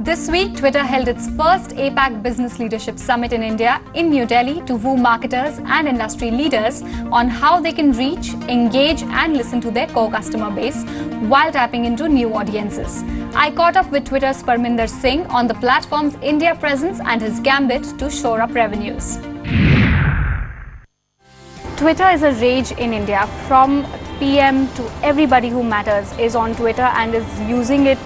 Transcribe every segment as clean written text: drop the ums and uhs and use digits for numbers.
This week, Twitter held its first APAC Business Leadership Summit in India in New Delhi to woo marketers and industry leaders on how they can reach, engage and listen to their core customer base while tapping into new audiences. I caught up with Twitter's Parminder Singh on the platform's India presence and his gambit to shore up revenues. Twitter is a rage in India. From PM to everybody who matters is on Twitter and is using it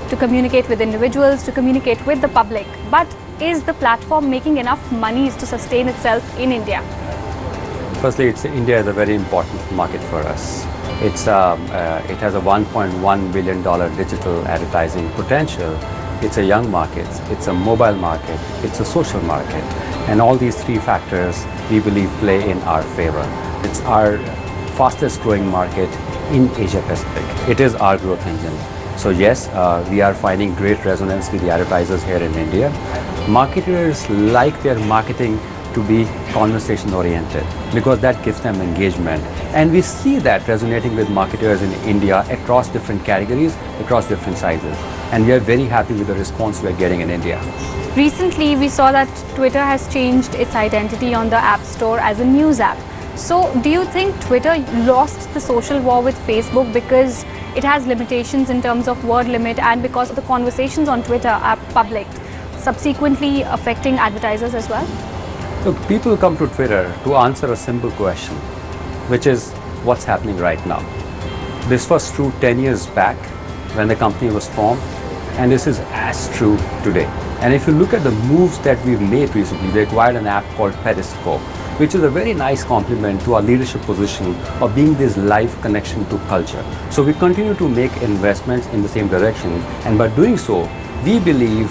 to communicate with individuals, to communicate with the public. But is the platform making enough monies to sustain itself in India? Firstly, India is a very important market for us. It has a $1.1 billion digital advertising potential. It's a young market, it's a mobile market, it's a social market. And all these three factors, we believe, play in our favor. It's our fastest growing market in Asia Pacific. It is our growth engine. So yes, we are finding great resonance with the advertisers here in India. Marketers like their marketing to be conversation oriented because that gives them engagement. And we see that resonating with marketers in India across different categories, across different sizes. And we are very happy with the response we are getting in India. Recently, we saw that Twitter has changed its identity on the App Store as a news app. So do you think Twitter lost the social war with Facebook because it has limitations in terms of word limit and because the conversations on Twitter are public, subsequently affecting advertisers as well? Look, people come to Twitter to answer a simple question, which is what's happening right now. This was true 10 years back when the company was formed, and this is as true today. And if you look at the moves that we've made recently, we acquired an app called Periscope, which is a very nice complement to our leadership position of being this live connection to culture. So we continue to make investments in the same direction, and by doing so, we believe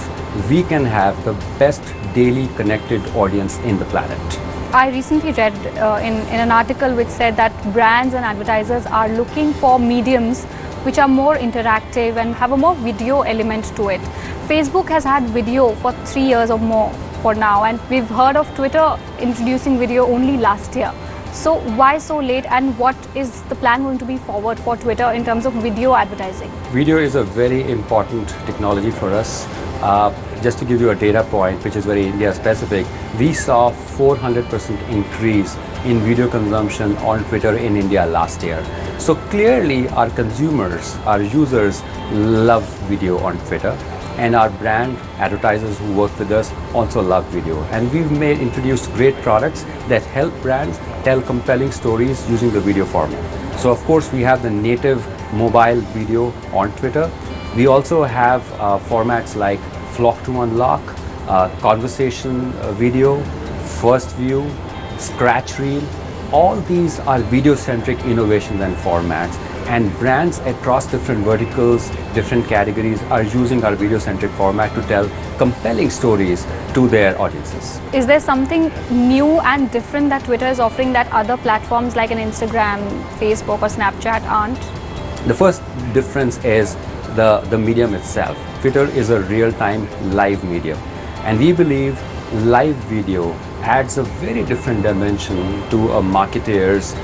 we can have the best daily connected audience in the planet. I recently read in an article which said that brands and advertisers are looking for mediums which are more interactive and have a more video element to it. Facebook has had video for 3 years or more for now, and we've heard of Twitter introducing video only last year. So why so late, and what is the plan going to be forward for Twitter in terms of video advertising? Video is a very important technology for us. Just to give you a data point, which is very India specific, we saw 400% increase in video consumption on Twitter in India last year. So clearly our consumers, our users love video on Twitter, and our brand advertisers who work with us also love video. And we've introduced great products that help brands tell compelling stories using the video format. So of course we have the native mobile video on Twitter. We also have formats like Flock to Unlock, conversation video, first view, scratch reel. All these are video-centric innovations and formats, and brands across different verticals, different categories are using our video-centric format to tell compelling stories to their audiences. Is there something new and different that Twitter is offering that other platforms like an Instagram, Facebook or Snapchat aren't? The first difference is the medium itself. Twitter is a real-time live medium, and we believe live video adds a very different dimension to a marketer's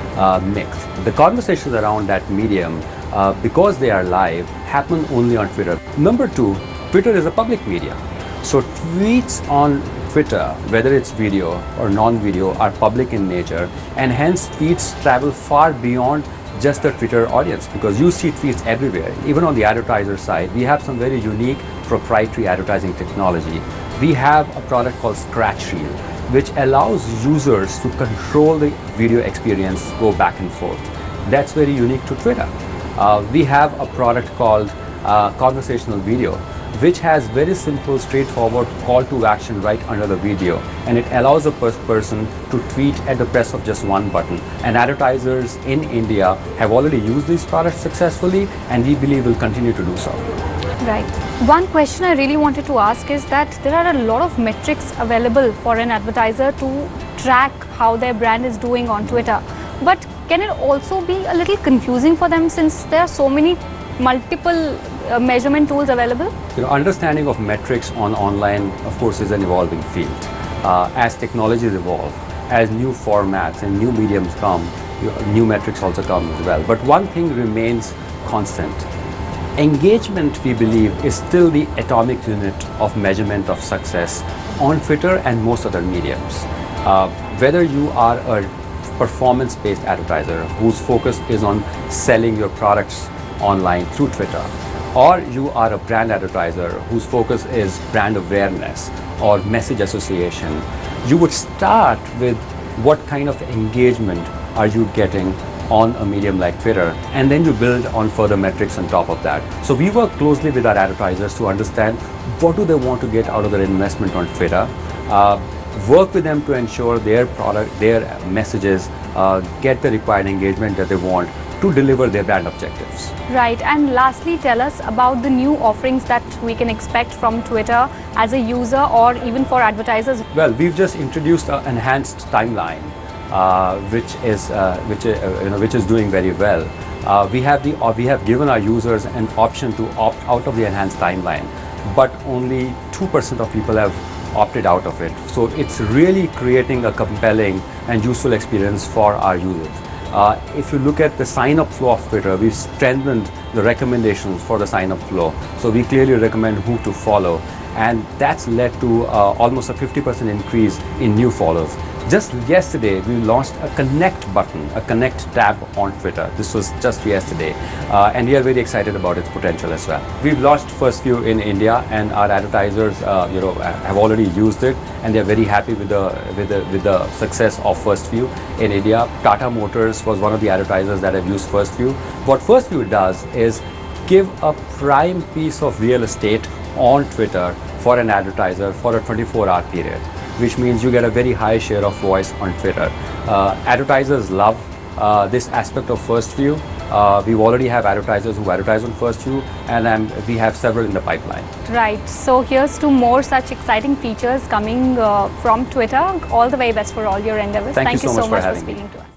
mix. The conversations around that medium, because they are live, happen only on Twitter. Number two, Twitter is a public media. So tweets on Twitter, whether it's video or non-video, are public in nature, and hence tweets travel far beyond just the Twitter audience, because you see tweets everywhere. Even on the advertiser side, we have some very unique proprietary advertising technology. We have a product called Scratch Reel, which allows users to control the video experience, go back and forth. That's very unique to Twitter. We have a product called Conversational Video, which has very simple, straightforward call to action right under the video, and it allows a person to tweet at the press of just one button. And advertisers in India have already used these products successfully, and we believe will continue to do so. Right. One question I really wanted to ask is that there are a lot of metrics available for an advertiser to track how their brand is doing on Twitter. But can it also be a little confusing for them since there are so many multiple measurement tools available? Understanding of metrics on online, of course, is an evolving field. As technologies evolve, as new formats and new mediums come, new metrics also come as well. But one thing remains constant. Engagement, we believe, is still the atomic unit of measurement of success on Twitter and most other mediums. Whether you are a performance-based advertiser whose focus is on selling your products online through Twitter, or you are a brand advertiser whose focus is brand awareness or message association, you would start with what kind of engagement are you getting on a medium like Twitter, and then you build on further metrics on top of that. So we work closely with our advertisers to understand what do they want to get out of their investment on Twitter, work with them to ensure their product, their messages get the required engagement that they want to deliver their brand objectives. Right, and lastly, tell us about the new offerings that we can expect from Twitter as a user or even for advertisers. Well, we've just introduced an enhanced timeline, which is doing very well. We have given our users an option to opt out of the enhanced timeline, but only 2% of people have opted out of it. So it's really creating a compelling and useful experience for our users. If you look at the sign-up flow of Twitter, we've strengthened the recommendations for the sign-up flow. So we clearly recommend who to follow, and that's led to almost a 50% increase in new followers. Just yesterday, we launched a connect button, a connect tab on Twitter. This was just yesterday, and we are very excited about its potential as well. We've launched First View in India, and our advertisers, have already used it, and they're very happy with the success of First View in India. Tata Motors was one of the advertisers that have used First View. What First View does is give a prime piece of real estate on Twitter for an advertiser for a 24-hour period, which means you get a very high share of voice on Twitter. Advertisers love this aspect of First View. We already have advertisers who advertise on First View, and we have several in the pipeline. Right, so here's to more such exciting features coming from Twitter. All the very best for all your endeavors. Thank you so much for speaking me. to us.